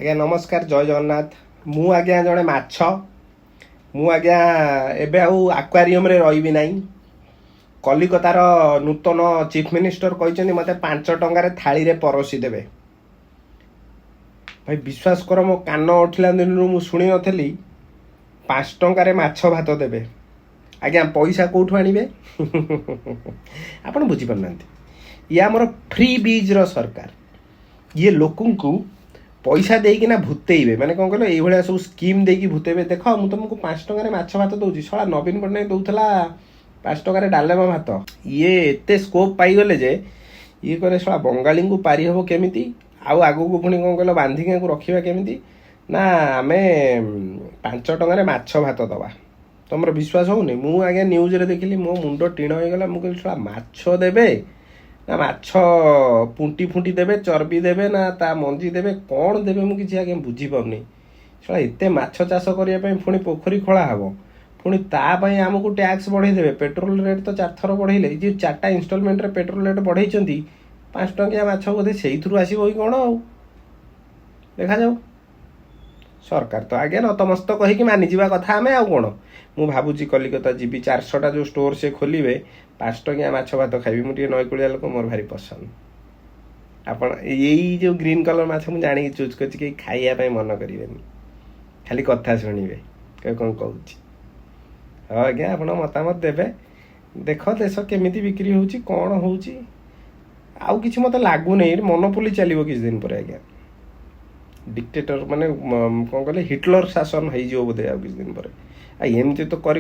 आज्ञा नमस्कार जय जगन्नाथ मु आज्ञा जड़े माछ मु आज्ञा एबे आउ आक्वारियम रे रही नहीं कलिकतार नूतन चीफ मिनिस्टर कहते मत 5 टंकार थाली रे परोसी देवे भाई विश्वास कर मो कान उठिला दिन मु शुणी नी 5 टंकार माछ भात देवे आज्ञा पैसा कौटू आणवे आपड़ बुझीपार ये आमर फ्री बीज रो सरकार ये लोकन को पैसा देकिना भूतेबे माने कौन कहल ये सब स्कीम देकी भूतेबे देख मु तुमको 5 टंकार माछ भात दूसरी शला नवीन पट्टनायक दौला 5 टंकार डालेमा भात ये एते स्कोप पाईगले जे ये कहे शला बंगाली को पारी हम केमी आउ आगू को पुणी कौन कहल बांधिकी रखा केमी ना आम 5 टंकार माछ भात दवा तुम विश्वास होनी मु आज्ञा न्यूज रे देखिली मो मुंड टीण होगला मुझे शला माछ देवे ना माछ पुंटी फुंटी देवे चर्बी देवे ना ता मंजी देवे कौन देवे मुझे आगे बुझीपारनी शला एत माछ चाष करने पुणी पोखरी खोला हम पुणी तापाई आमको टैक्स बढ़ेदेवे पेट्रोल रेट तो 4 थर बढ़ेले जी 4टा इनस्टलमेंट रे पेट्रोल रेट बढ़े 5 टंकिया माछ बोधे से आसो कौन आ देखा जाऊ सरकार तो आगे नतमस्त कहीकि मानिजा कथा आम आउ कौन मु भावुची कलिकता जीवी 400टा जो स्टोर से खोलिए 5 टंकिया माछ भात खाइबी मुझे नईकुड़िया लोक मोर भारी पसंद आपण यही जो ग्रीन कलर माछ मुझे जाणी चूज कर खाइबा मन करें खाली कथा शुणे कौन कहूँ हाँ आज्ञा आप मतामत देवे देख देश केमी बिक्री होची कौन होची आउ किसी मत लगुनि मोनोपोली चलो किसी दिन पर आज्ञा डिक्टेटर माने कौन कहले हिटलर शासन हो बोधे आ किसी दिन पर एमती तो कर